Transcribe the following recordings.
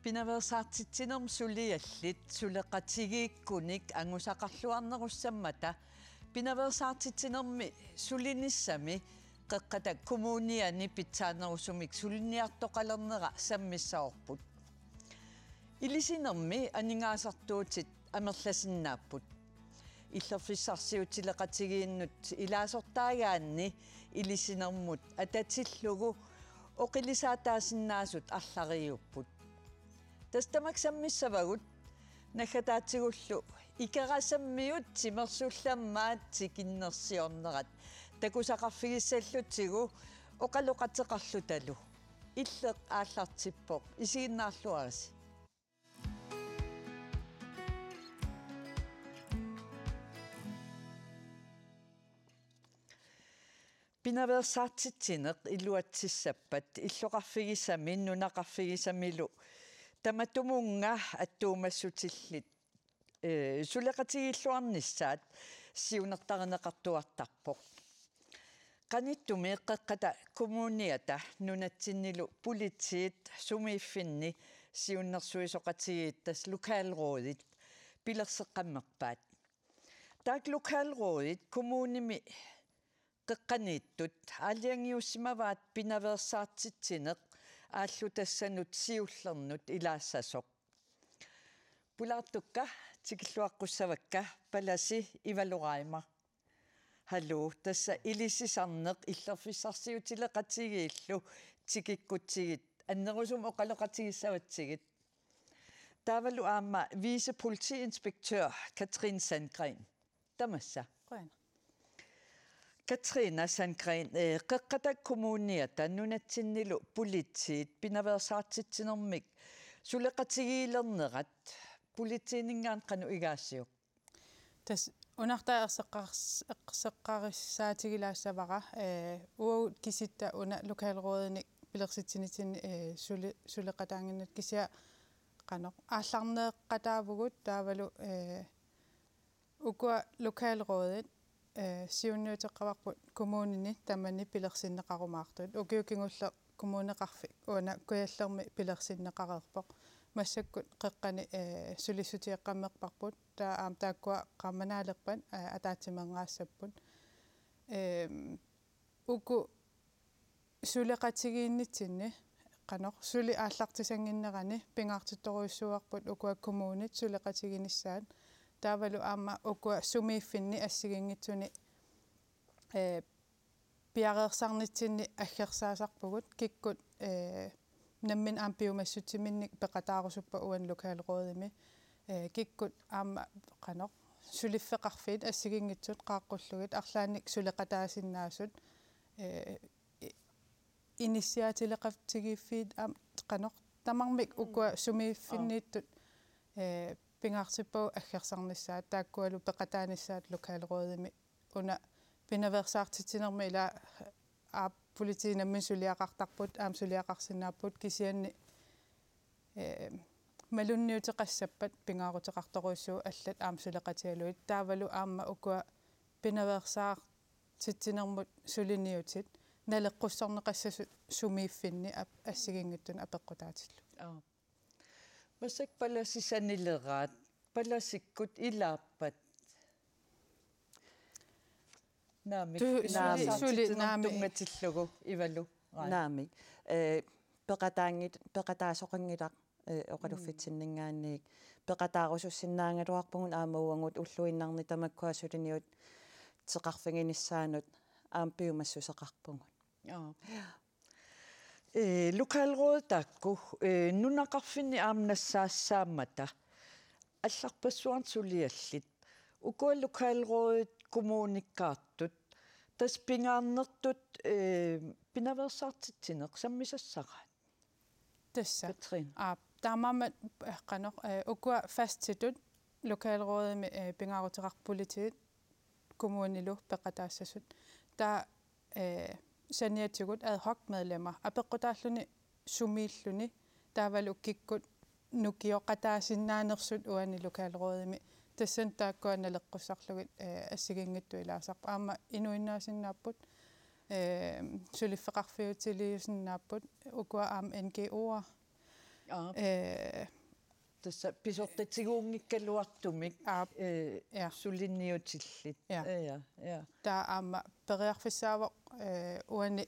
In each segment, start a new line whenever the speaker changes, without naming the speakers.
Pinaversaartitsinerm suliallit suleqatigiikkunik angusaqarluarnerussammata pinaversaartitsinermi sulinissami qeqqata kommuniani pitsaanerusumik suliniartoqalernera sammissaorput ilisinermi aningaasartuutit amerlasinnaaput illerfissarsiutileqatigiinnut ilaasortaagaanni ilisinermut atatillugu oqilisaataasinnaassut арлариуппут тастамак саммиссавагут наггатаатигуллу икерасаммиут тимерсулламмаат тикиннерсиорнерат такусақарфигиссаллутигу оқалоқатеқарлуталу иллеқ ааллартиппоқ исигиннаарлуараси пинаверсаартитсинеқ илуатсиссаппат иллоқарфигисами нунақарфигисамилу таматумунга аттуумассутиллит сулеқатигиллуарниссаат сиунертаринеқартуартарпоқ qaниттуми эққаққата коммуниата нунатсиннилу политиит сумииффинни сиуннерсуисоқатигииттас локалроодит пилерсеққаммерпаат таак локалроодит коммуними qeqqaniittut aaliangiussimavaat pinaversaartitsinеq ааллу тассанут сиуллернут илаассасоq пулаартукка тикиллуаққуссавакка паласи ивалораима халлу тасса илисисарнеq иллерфиссарсиутилеқатигииллу тикиккутсигит аннерусум оқалоқатигиссаватсигит таавалу аама vicepolitiinspektør Katrine Sandgren тамасса Katrina Sandgren qeqqata kommuniata nunatsinnilu politiit pinaversaartitsinermik suleqatigiilernerat politiiningaan qanu igaassiuq
tas unartaa uut kisitta una lokalrådene pilersitsinitsin suleqataanginnut kisia qanoq aallarneeqqataavugut taavalu ukua lokalrådet сиунниутеққаварпут коммунини тамани пилерсиннеқаруmaartut укиукингулле коммунеқарфи уна куяллерми пилерсиннеқареерпоқ массаккут қеққани сулиссутиэққаммерпарпут таа аам тааккуа қамманаалерпан атаатименгаассаппут уку сулеқатигииннитсинни қанеқ сули ааллартисангиннерани пингаартитторуиссуарпут укуа коммунит сулеқатигиниссаат таавалу аама укуа сумииффинни ассигингитсуни пиареерсарнитсинни аггерсаасарпугут киккут наммин аампиумассутсиминник пеқатаарусуппа уан локалроодими киккут аама қанеқ сулиффеқарфиит ассигингитсут qaаққуллугит арлааник сулеқатаасиннаасут инициатилеқартигиффиит аам қанеқ тамармик укуа сумииффиннииттут пингаартиппау аггерсарнissaat тааккуалу пеқатааниссаат локалроодими уна пинаверсаартитсинерми ила политиинаммин сулиақартарпут аам сулиақарсинааппут кисианни малунниутеқассаппат пингаарутеқарторуйссуу аллат аам сулеқатиалуит таавалу аама укуа пинаверсаартитсинермут сулиниутит налеққуссорнеқассасу сумииффинни ассигингиттун апеққутаатиллу масак паласисанилераат паласиккут илааппат наами тунгатиллугу ивалу
наами пеқатаасоқангилақ оқалуффитсиннингаанниик пеқатаарусуссиннаангалуарпугун аамауангут уллуиннарни тамаккуасулиниут теқарфигиниссаанут аампиумассусеқарпугун локалроодтаакку нунақарфинни аамнассаассааммата алларпассуарн сулиаллит укуа локалроодит коммуникаартут тас пингаарнертут пинаверсаартитсинеқ саммисассараат
тасса таамаамат қанеқ укуа фаститут локалроодими пингаарутеқарполитит коммунилу пеқатаассасут таа саниатигут ad hoc medlemmer апеққутааллуни сумииллуни таавалу киккут нукиоқатаасиннаанерсут уани локалроодими тассан тааккуаналеққуссарлугит ассигингитту илаасарпа аама инуиннаасиннааппут сулиффеқарфиутилиусиннааппут укуа аам NGO'er
Tässä pisortatigunngikkaluartumik sulinniutillit.
Ja. Der periarfissaavoq uani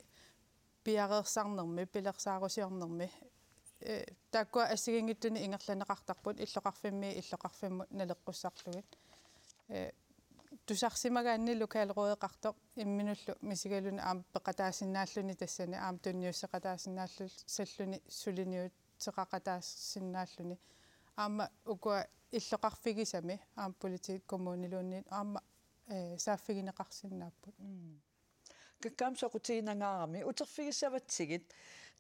piareersarnermi pilersaarusиорнерми тааккуа ассигингиттуни ингерланеқартарпут иллоқарфимми иллоқарфиммут налеққуссарлугит тусарсимагаанни лукаалеруеқартоқ имминуллу мисигалуни пеқатаасиннааллуни тассани тунниуссеқатаасиннааллу саллуни сулиниут теқақатаассиннааллуни укуа иллоқарфигисами политик коммунилуунниит сааффигинеқарсиннааппут
каккаамсоқутигинангаарами утерфигиссаватсигит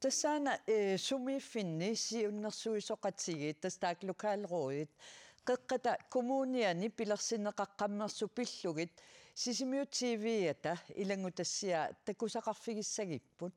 тассаана сумииффинни сиуннэрсуисоқатигит тастаак лукаалеруит қеққата коммуниани пилерсинеқаққаммерсу пиллугит сисимиу тивиата илангутассиа такусақарфигиссагиппут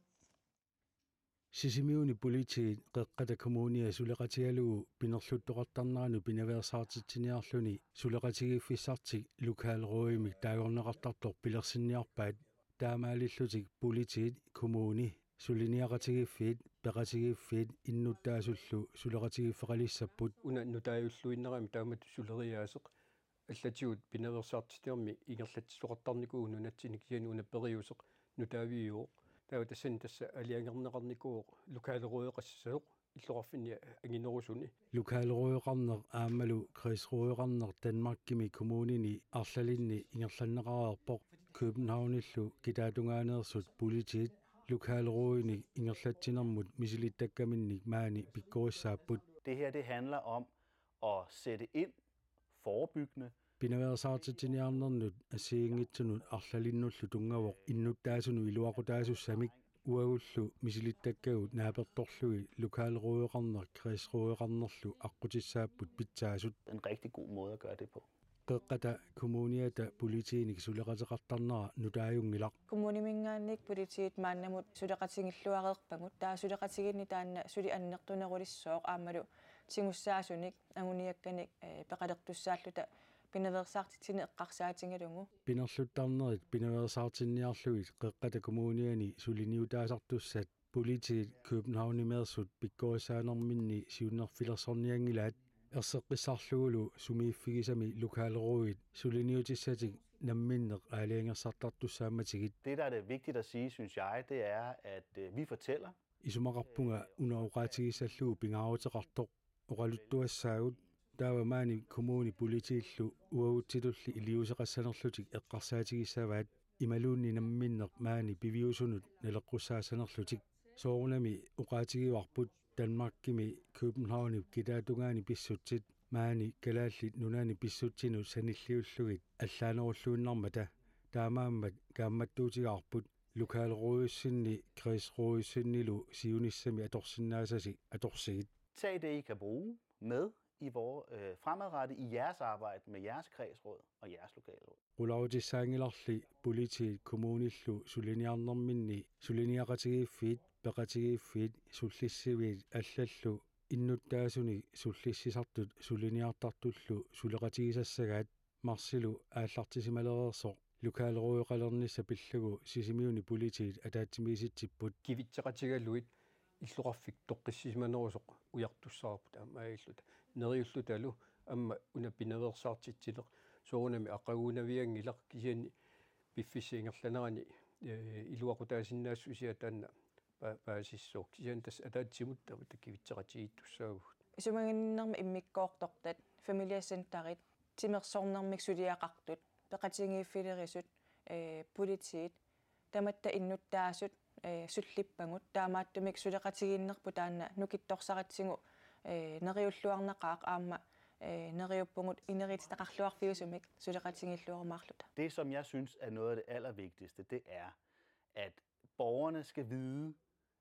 сисимиуни политигит қеққата коммуниа сулеқатигалугу пинерлуттоқартарнарану пинавеерсаартитсиниарлуни сулеқатигиффиссартик лукаалеруимик таагорнеқартартор пилерсинниарпаат таамаалиллутик политигит коммуни сулиниақатигиффиит пеқатигиффиит иннуттаасуллу сулеқатигиффеқалиссаппут
уна нутааюллуиннерами таамат сулериаасеқ аллатигут пинаверсаартитиорми ингерлатсоқартарникуу нунатсиник сиану уна периусеқ нутаавиуо таава тассани тасса алиангернеқарникуу лукаалеруеқассаоқ иллоқарфинни агинерусуни
лукаалеруеқарнеқ аамалу крисруеқарнеқ данмаркими коммунини арлалинни ингерланнеқарерпоқ københavnillu kitaatungaaneersut politiit lukaalruuinik ingerlatsinermut misilittakkaminnik maani pikkorissaaput.
Det her det handler om at sætte ind forebyggende.
Pinaveersaartitiniarnernut assiingitsunut arlalinnullu tungavoq innuttaasunu iluaqutaasussamik uagullu misilittakkagut naapertorlugi lukaalruueqarner kriisruueqarnerlu aqqutissaapput pitsaasut.
En rigtig god måde at gøre det på.
Qeqqata kommuniata politiinik suleqateqartarnera nutaajungilaq
kommunimingaannik politiit maannamut suleqatingilluareerpangut taa suleqatigini taanna suli annertunerulissoq aammalu tingussaasunik anguniakkanik peqalertussaalluta pinaversaartitsine eqqarsaatingalungu
pinerluttarnerit pinaversaartinniarlugit qeqqata kommuniani suliniutaasartussat politiit Københavnimeersut pikkorisaanerminni siunnerfilersorniangilaat erseqqissarlugulu sumiiffigisami lukaalruuit suliniutissatik namminneq aaliangersartartussaammatigit.
Det der er det vigtigt at sige, synes jeg, det er at vi fortæller
isumaqarpunga unauqaatigissallugu pingaaruteqartoq oqaluttuassaagut taava maani kommuni politiillu uaguttilulli iliuseqassanerlutik eqqarsaatigissaavaat imaluunni namminneq maani piviusunut naleqqussaassanerlutik soorunami uqaatigivarput Danmarkimi Københavni kitaatungaani pissutsit maani kalaallit nunaani pissutsinut sanilliullugit allaanerulluunnarmata taamaammat kaammattuutigaarput lukaalruuissinni kriisruuissinnilu siunissami atorsinnaasasi atorsigit.
Tag det I kan bruge med i fremadrettet i jeres arbejde med jeres kredsråd og jeres lokalråd.
Ulautissaangilarli politiit kommunillu suliniarnerminni suliniaqatigiffiit peqatigiffiit sullissiviit allallu innuttaasuni sullissisartut suliniartartullu suleqatigisassagaat marsilu aallartisimaleriersoq lukaalruuqalernissa pillugu sisimiuni politiit ataatimiisitsipput
kivitseqatigaluit иллоқарфик тоққиссисиманеруsoq уяртуссаарпут аамаиллута нериуллуталу амма уна пинаверсаартитсилеқ соорунами ақагунавиангилақ кисиани пиффиссиингерланерани илуақутаасиннаассусиа таанна паасиссоо кисиан тас атаатсимуттаву таккивитсеқатигиттуссаагут
исумагиннерми иммиккоортортат фамилиассантарит тимерсорнэрмик сулиақартут пеқатингииффилерисут политиит таматта иннуттаасут суллиппагут таамааттумик сулеқатигииннерпу таанна нукитторсаратсигу нериуллуарнеқаақ аама neriuppungut ineritstaqarluarfiusumik suleqatingilluarmaarluta.
Det som jeg synes er noget af det allervigtigste, det er at borgerne skal vide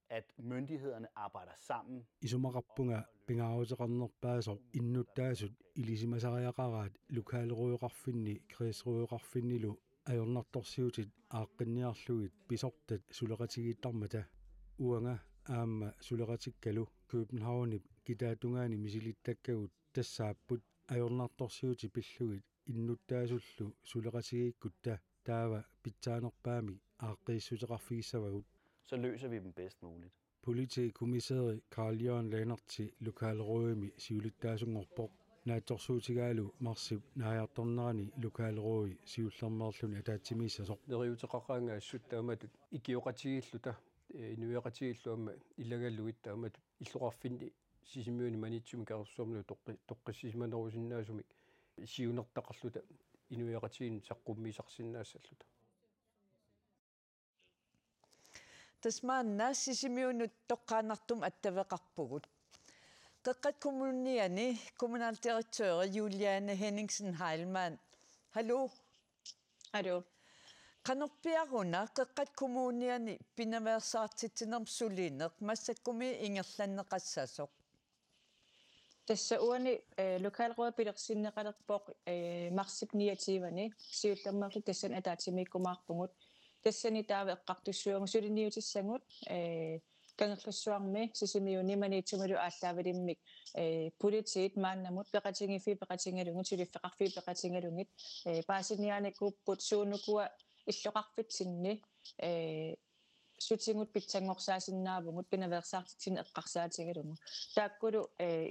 at myndighederne arbejder sammen.
Isumaqarpunga pingaaruteqarnerpaasoq innuttaasut ilisimasariaqaraat lukaalruuqarfinni kriisruuqarfinnilu ajornartorsiutit aaqqinniarlugit pisortat suleqatigittarmata uanga aamma suleqatikkalu Københavnip kitaatungaani misilittakkagut тассааппут ajornartorsiuti pillugit innuttaasullu suleqatigiikkutta taava pitsaanерpaami aaqqiissutеqarfigissavagut
Så løser vi dem bedst muligt.
politikommissæri Carl Jørgen Lannerti lokalrådimi siulittaasungorpoq naattorsuutigaalu marsip naajartornerani lokalrådi siullermerluni ataatsimissasor
neriuteqaqaangaassut taamatut ikioqatigilluta inuiaqatigilluamma ilagalluit taamatut illuqarfinni sisimiuni manitsumi kaersuarnu toqqissisimanerusinnaasumik siunertaqarluta inuiaqatigin saqqummiisarsinnaasalluta
tasmaanna sisimiunut toqqaanartum attavaqarpugut qeqqat kommuniani kommunaldirektør Juliane Henningsen Heilmann hallo
hallo
qanorpiaruna qeqqat kommuniani pinaversaartitinermsulineq massakkumi ingerlanneqassasoq
tässä uani lokalråd pilersinneqalerpoq marsip 29 siullermerlu tassan ataatsimikkumaarpungut tassani taava eqqartussuungu suliniutissangut kangerlussuarmi sisimiuni manitsumalu aallaavalimmik politiit maannamut peqatingifi suliffeqarfi peqatingalungit paasinianikkupput suunukua illoqarfitsinni sutingut pitsangorsaasinnaavugut pinaversaartitsin eqqarsaatigalungu taakkulu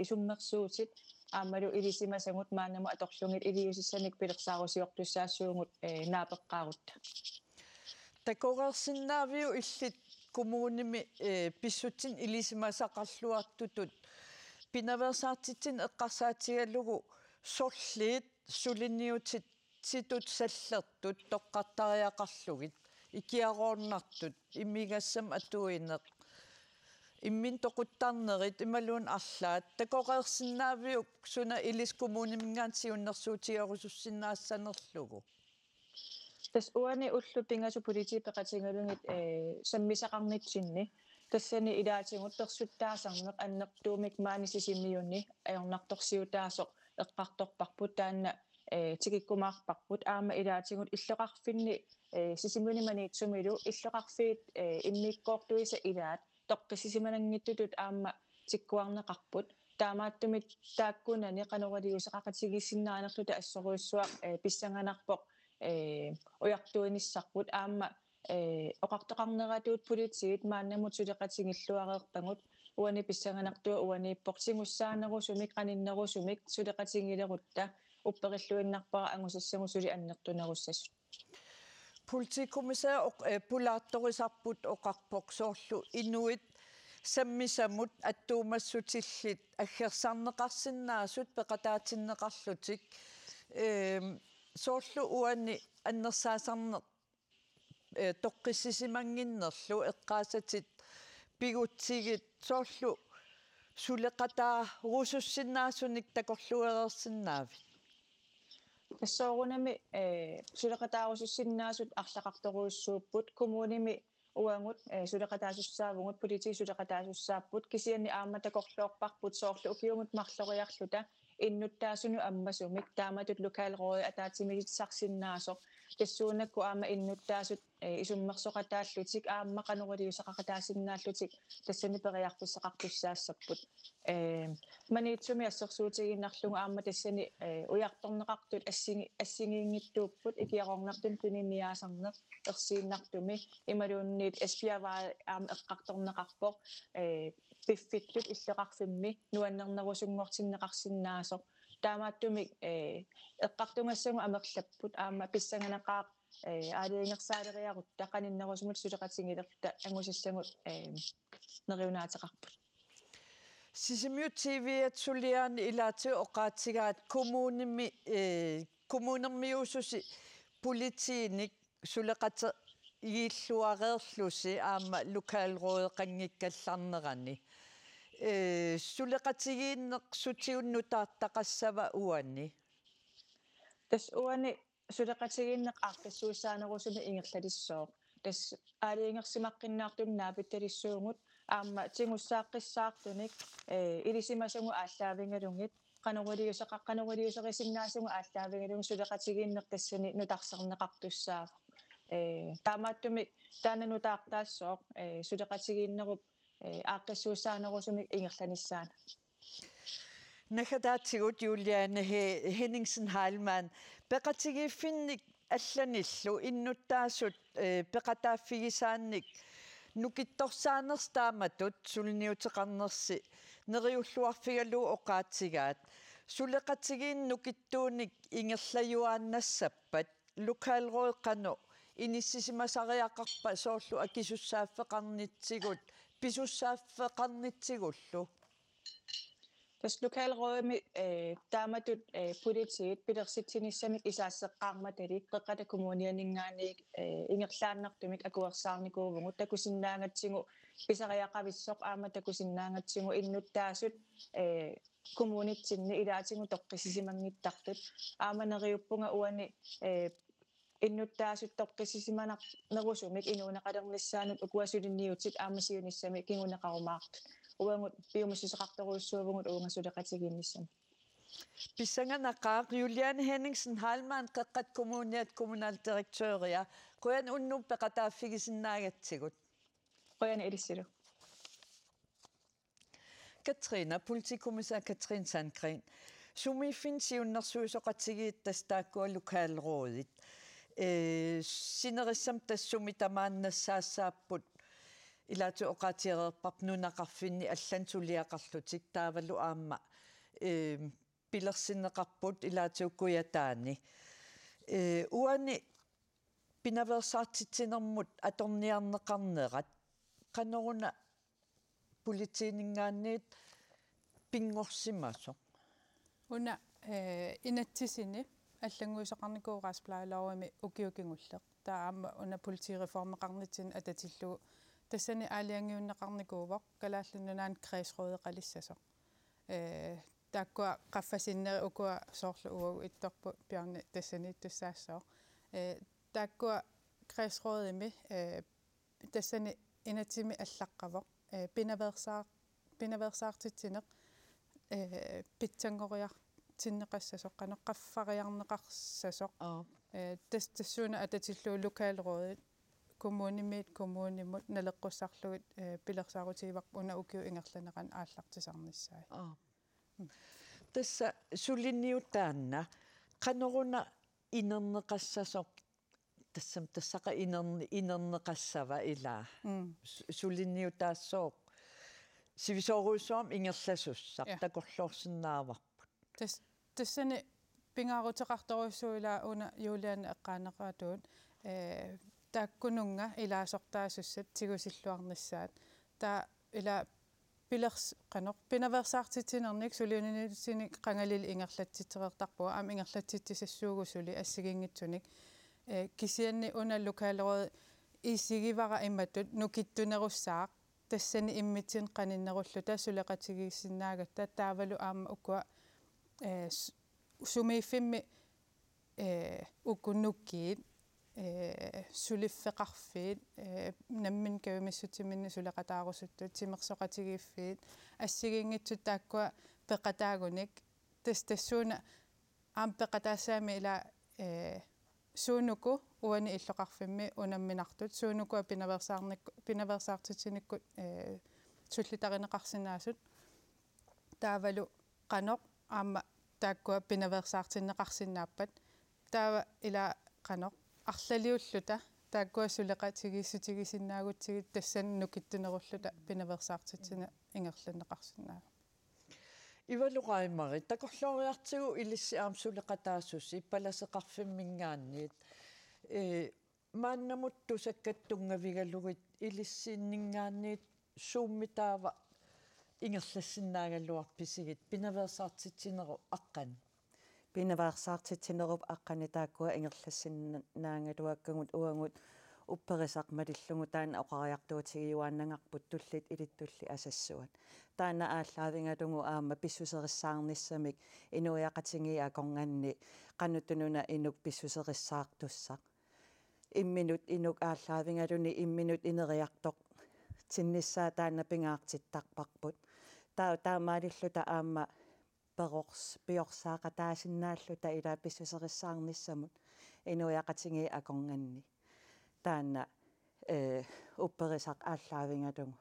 isummersuutit aammalu ilisimasangut maannamu atorlungit iliusissanik pilersaarusiortussaassуugut naapeqqaarutta
takoqersinnaaviu illit kommunimi pissutin ilisimasaqarluartutut pinaversaartitsin eqqarsaatigallugu sorliit suliniutit situt sallertut toqqartariaqarlugit ikiaroornartut immigassam atuineq immin toquttarnerit imaluun arlaat takoqersinnaaviuk suna ilis kommunimngaansiunnersuutigarusussinnaassanerlugu
tas uani ullu pingasu politi peqatingalungit sammisaqarnitsinni tassani ilaatingut tersuttaasarneq annertuumik maani sisimiunni ajornartorsiutaasoq eqqartorparput taanna tikikkumaarparput aama ilaatingut illoqarfinni sisimiuni manitsumilu illoqarfiit immiikkoortuisa ilaat toqqisimanangittutut aama tikkuarneqarput taamaattumit taakkunani qanoraliusaqaqatigissinnaanerluta assoruissuaq pissanganarpoq ujartuinissarput aama oqartoqarneratuut politiit maannamut suleqatingilluareerpangut uani pissanganartua uaniipportingussaanerusumik qaninnerusumik suleqatingilerutta upperilluinnarpara angusassamu suli annertunerussassu
politikommissær pulaattorisarput oqarpoq soorlu inuit sammisamut attuumassutillit aggersarneqarsinnaasut peqataatinneqarlutik soorlu uani annersaasarneq toqqissisimanginnerlu eqqaasatit pigutsigit soorlu suleqataa rusussinnaasunik takorluerersinnaavit
тассоорунами сулеқатаарусуссиннаасут арлақарторуйссууппут коммуними уангут сулеқатаасуссаавгут политик сулеқатаасуссааппут кисиани аама такорлуорпарпут соорлу укиумут марлориарлута иннуттаасуну аммасумик тааматут локалроо атаатимигитсарсиннаасо тассуунакку аама иннуттаасут исуммерсоқатааллутик аама канорилиусақатаасиннааллутик тассани периарписсақартуссаассаппут манитсуми ассерсуутигиннарлугу аама тассани уярторнеқартут ассигиингиттууппут икиарорнартун пининиаасарнеқ ерсииннартуми ималуунниит эспиаваа аама эққарторнеқарпоқ пиффиттут иллеқарфимми нуаннернерусунгортиннеқарсиннаасо таамааттумик эққартунгассагу амерлаппут аама писсанганақаа аалиингерсаалериарут тақаниннерусумут сулеқатингилерта ангусассагут нериунаатеқарпут
сисимиу тивиат сулиаани илаати оqaatigaat kommunermiususi politiinik suleqate iilluareerlusi aama lokalråde qanngikkallarnerani suleqatigiinneq sutiunnutaartaqassava uani
tas uani suleqatigiinneq aartassuussaanerusumi ingerlalissooq tas aaliingersimaqqinnaartum naapittalissuungut aama tingussaaqqissaartunik ilisimasungu ааllaavingalungit qanoriliuseqaqqanoriliuseqisinnaasungu ааllaavingalungu suleqatigiinneq tassani nutarsarneqartussaava таамааттумик таананутаартаассооқ сулеқатигииннеруп ааққиссууссааnerusumik ингерланissaana
нахатаатигут Juliane Henningsen Heilmann пеқатигииффинник алланиллу иннуттаасут пеқатааффигисаанник nukittorsaanerstaamatut sulniuteqarnersi neriulluarfigalu oqaatigaat suleqatigiin nukittuunik ingerlajuaannassappat lokaalroeqano inissisimasariaqarpa soorlu akisussaaffeqarnitsigut pisussaaffeqarnitsigullu
tas lokalrådemi taamatut politik pilersitsinissami isaasseqqaarmatali qeqqata kommunianinngaanik ingerlaannartumik akuersaarnikuuvungut takusinnaangatsigu pisariaqavissoq aama takusinnaangatsigu innuttaasut kommunitsinni ilaatigu toqqisisimangittartut aamaneriuppunga uani innuttaasut toqqisisimana nerusumik inuunaqalernissaanut ukuasulinniutsit aamasiunissami kinguneqarumaartut uangut piumusiseqartoruussuuvungut uungasuleqatiginnissami
Pissanganaqaaq Juliane Henningsen Halman qeqqat kommuniat kommunaldirektøria quyan unnum peqataaffigisinnaagatsigut
qoyana ilissilu
Katrina politikommissær Katrin Sandgren sumiffin siunnersuusoqatigiittas taakkua lokaalrådit sinerissam tassumi tamaannassaassaaput ilaatu oqaatigeerparp nunaqarfinni allansuliaqarlutik taavalu aamma pilersinneqarput ilaatuukkuyataani uani pinaversaartitsinermut atorniarneqarnerat qanoruna politiiningaanniit pingorsimaso
una inatsisini аллангуисақарникуугаасплааларуами укиукингуллеқ таама уна политиреформеқарнитсин ататиллугу тассани аалиангиуннеқарникуувоқ калааллунунаан креисрууеқалиссасоқ тааккуа қаффасиннери укуа соорлу уагу ittorpu пиарни тассани туссаассоо тааккуа креисрууеми тассани инатсими аллаққавоқ пинаверсаартитсинеқ питсангориар тиннеқассасоқ қанеққаффариарнеқарсасоқ тассуна ататиллуу локaalrådet kommunimut налеққуссарлугит пилерсаарутигивақ уна укиу ингерланеран ааллартисарниссаа
тасса сулинниутаанна qanoruna инернеқассасоқ тассам тассақа инернеқассава илаа сулинниутаассооқ сивисооруусуам ингерласуссақ такорлоорсинааварпут
тассани пингаарутеқарторуссуилаа уна юлиана эққаанеқаатуут тааккунунга илаасортаасуссат тигусиллуарниссаат таа ила пилерс канор пинаверсаартитсинерник сулиунинитсини қангалили ингерлатситерертарпуа аама ингерлатситсассуугусули ассигингитсуник кисианни уна локaalrådet исигивара имматут нукиттунерусsaaq тассани иммитсин qaninnеруллу тассулеқатигиссинаагатта таавалу аама укуа сумииффимми укуннуккиит сулиффеқарфиит наммин кавимиссутиминни сулеқатаарусутту тимерсоқатигииффиит ассигингитсут тааккуа пеқатаагуник тассуна аам пеқатаассаами ила суунуку уани иллоқарфимми унамминартут суунукуа пинаверсаартитсиниккут суллитаринеқарсинаасут таавалу қаноқ аама тааккуа пинаверсаартиннеқарсинааппат таава ила қаноқ арлалиуллута тааккуа сулеқатигиссутигисиннаагутсигит тассан нукиттунеруллута пинаверсаартитсина ингерланеқарсинаа
ивалуqaimari такорлоориартигу илисси аам сулеқатаассуси паласеқарфиммингаанниит мааннамут тусаккаттунгавигалугит илиссииннингаанниит сууммитаава ингерлассиннаагаллуарписигит пинаверсаартитсинеру аққан
пинаверсаартитсинеруп аққани тааккуа ингерлассиннаангалуаккагут уангут упперисақ малиллугу таана оқариартуутигиуааннангарпут туллит илиттулли асассуат таана ааллаавингалугу аама писсусериссаарниссамик инуяқатиги акорнганни қанутунуна инук писсусериссаартуссақ имминут инук ааллаавингалуни имминут инериартоқ тинниссаа таана пингаартиттарпарпут таамаалиллута аама пиорсаақатаасиннааллута илаа писсусериссаарниссамут инуяқатиги акорнганни таана упперисақ ааллаавингалугу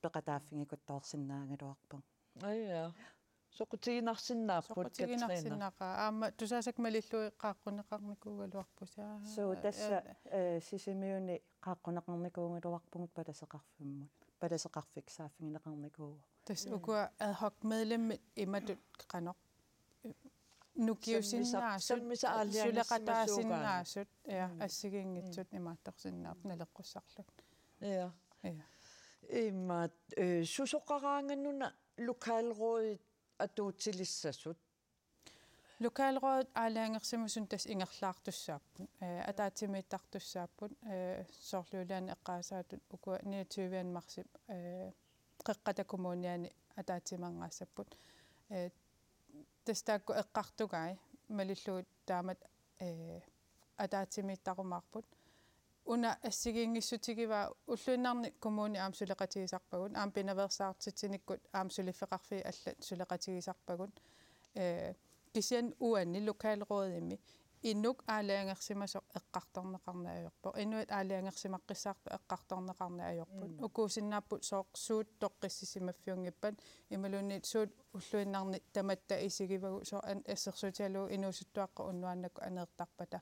пеқатааффигикут тоорсиннаагалуарпу
ая soqutiginarsinnaarput
soqutiginarsinnaqa aamma tusaasak malillui qaaqqunneqarnikuugaluarpusaa
so tassa sisimiuni qaaqqunneqarnikuungaluarpungut palaseqarfiksaaffingineqarnikuuga
tas ukua ad hoc medlemmit imatut qanoq nukiusinnaasut suleqataasinnaasut ja assigiingitsut imaattorsinnaap naleqqussarlut
ja
ja
immaat susoqaraanganuna lokaalrådet atuutilissassut
lokaalrådet aalaangersimusun tas ingerlaartussaapput ataatimiittartussaapput sorluulaani eqqaasaatut ukua 29 marsip qeqqatakommuniani ataatimanngaassaput tastaakku eqqartugai malilluut taamat ataatimiittarumaarput una assigiingissutigiva ulluinnaarni kommuni aamsuleqatigisarpagut aam pinaversaartitsinikkut aamsuliffeqarfi allat suleqatigisarpagut kisian uanni lokaalrådimi innuk aalaangersimasoq eqqartorneqarnaajorpo inuit aalaangersimaqqissaarpa eqqartorneqarnaajorput ukuusinnaaput suut toqqissisimaffиунгиппат ималунниит суут уллуиннарни таматта исигивагу соо ассерсутиалуу инуусуттуаққа уннуаннакку анеэртарпата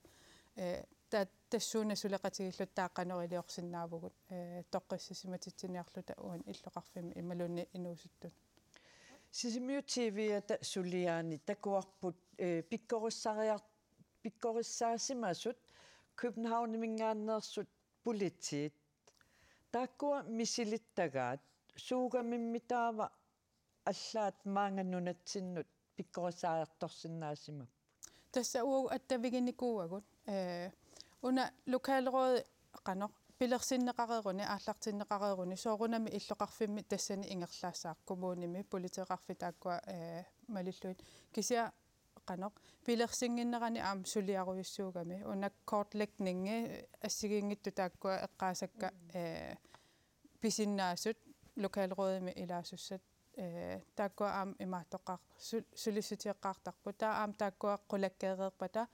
тассууна сулеқатигиллут тааққанерилиорсиннаавгут тоққиссисиматитсиниарлута уан иллоқарфими ималунни инуусуттут
сисимиутивиата сулиаани такуарпут pikkorissaasimmasut København-mingaannersut politit takkua misilittagaat suugamimmitaawa аллаат маангannunatsinнут pikkorissaajartorsinnaasimak
тасса уу аттавигиникууагут уна lokaalråd qanoq пилерсиннеқареруни ааллартиннеқареруни соорунами иллоқарфимми тассани ингерлаассаақ коммуними политеқарфи тааккуа малиллуит кися qanoq пилерсингиннерани аам сулиаруйуссуугами уна kortlægninge ассигингитту тааккуа эққаасакка писиннаасут lokaalrådими илаасуссат тааккуа аам имааттоққар сулиссутиэққартарпу таа аам тааккуа қулаккеерерпата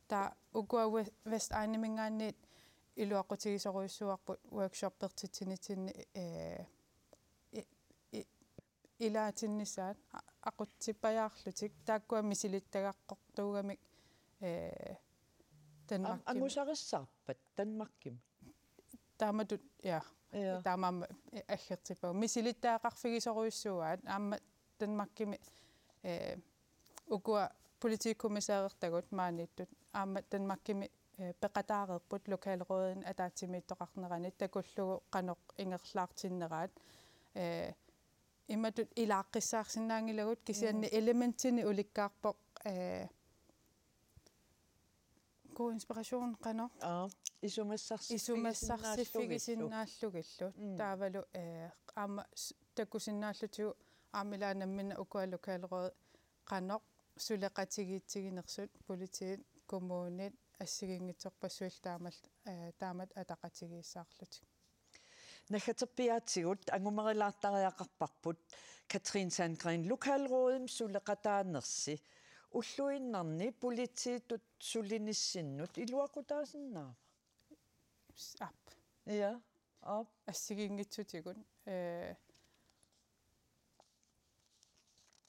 таа укуа вест айнимингаанниит илуаққутигисоруйуссуарпут workshop-пертитсинитинни илаатиннисаат aqutsippajaarlutik taakkuа мисилиттагаққортуугамик танмакки
ангусарissarpat танмаккими
тааматут я таамаама аггертиппаа мисилиттаақарфигисоруйуссуаат аама танмаккими укуа политиккомисареэртагут maaниттут аама танмаккими пеқатаарерпут lokaalråden атаатсимииттоқарнерани такуллугу қаноқ ингерлаартиннераат иматут илааққиссаарсинаангилагут кисианни элементини уликкаарпоқ ко инспирашн қано исумассарсиффигисиннааллугиллу таавалу аама таккусиннааллутигу аамилаанаммина укуа lokaalråd қаноқ сулеқатигиитсигинерсут политиит коммунит ассигингитсорпассуил таамат атақатигииссаарлутик
нахатерпиаатсигут ангумерилаартариақарпарпут Катрин Сангрен lokaalrådem сулеқатаанерси уллуиннарни политиитут сулиниссиннут илуақутаасиннаава
ап
я ап
ассигингитсутигут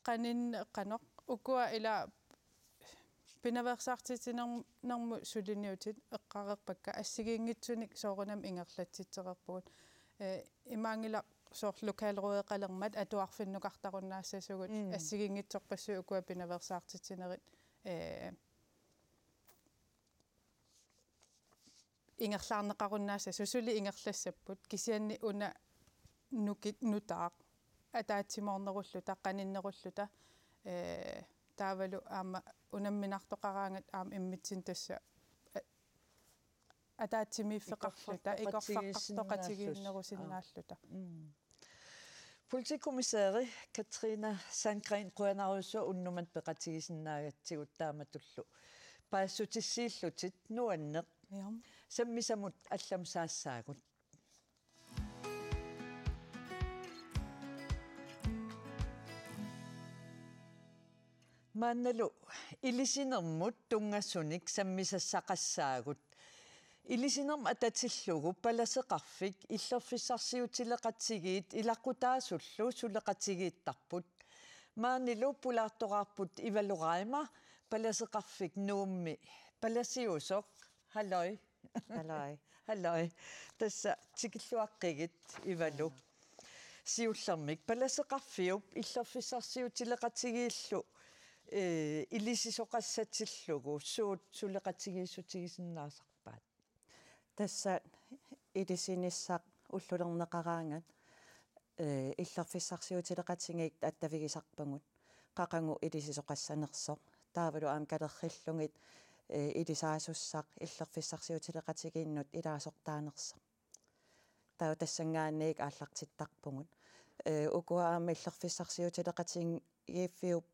qanин qanoq ukua ila pinaversaartitsinernarmu suliniutit eqqareerpakka assigiingitsunik soorunam ingerlatsitsererpugut имаангила соор lokaalrådeqalermat atuarfinnuqartarunnaassasugut ассигингитсорпассу укуа пинаверсаартитсинерит ингерлаарнеqarunnaassa сусули ингерлассаппут кисианни уна нукит нутаақ атаатсимоорнеруллу таққаниннеруллута таавалу аама унамминартоқараангат аама иммитсин тасса атаатсимииффеқарлута икорфаққартоқатигииннерусиннааллута
Politikommissæri Katrina Sandgren quanarusso unnumant peqatigisinaagatsigut taamatullu paassutissiillutit nuanneq sammisamut allam saassaagut maannalu ilisinermut tungassunik sammisassaqassaagut ilisinerm atatillugu palaseqarfik illerfissarsiutileqatigiit ilaqutaasullu suleqatigiittarput Maanilu pulaartoqarput ivaluqaima palaseqarfik nuummi palasiusoq halloi
Halloi.
halloi tassa tikilluaqqigit ivalu siullermik palaseqarfiup illerfissarsiutileqatigiillu ilisisoqassatillugu suut suleqatigiissutigisinnaasarpaat
Tässä idisinissaq ullulerneqaraangat illerfissarsiutileqatigik attavigisarpangut qaqangu ilisisoqassanersoq taavalu aam kalerrillungit ilisaasusaq illerfissarsiutileqatigiinnut ilaasortaanersoq taa tassangaanniik aallartittarpungut ukua aama illerfissarsiutileqatigin iiffiup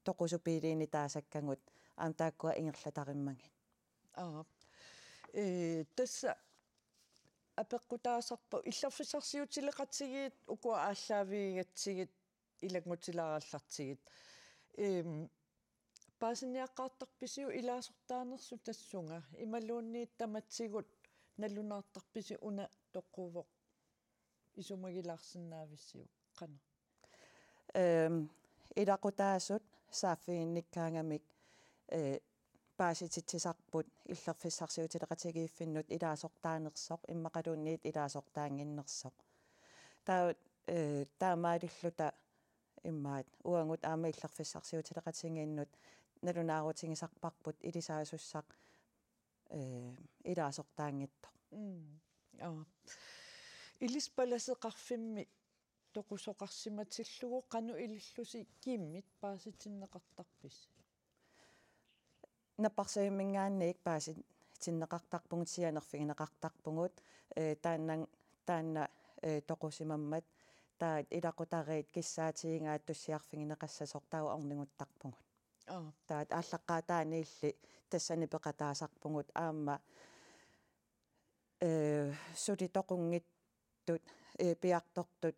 toqusupiiliini taasakkangut aam taakkua ingerlatarimmangi
tassa apeqqutaasarpu illerfissarsiutileqatigiit ukua ааллаавиигатсигит илангутилаараллартигит паасиниаққартарписиу илаасортаанерсу тассунга ималуунниит таматсигут наллунаартарписи уна тоққувоқ исумагилаарсинаависсиу қана
илақутаасут сааффигинниккаангамик паасититсисарпут иллерфиссарсиутилеқатигииффиннут илаасортаанерсоқ иммақалуунниит илаасортаангиннерсоқ таут таамаалиллута иммаат уангут аама иллерфиссарсиутилеқатингииннут налунаарутингисарпарпут илисаасуссақ илаасортаангитто илиспаласеқарфимми тоқусоқарсиматиллугу қану илиллуси киммит пааситиннеқартарпис напарсаимингаанниик паасит тиннеқартарпугут сианерфигинеқартарпугут таанна тоқусимаммат таат илақутариит киссаатигингаат туссиарфигинеқассасоқ тау орнингуттарпугут таат ааллаққаатааниилли тассани пеқатаасарпугут аама суди тоқунгиттут пиартортут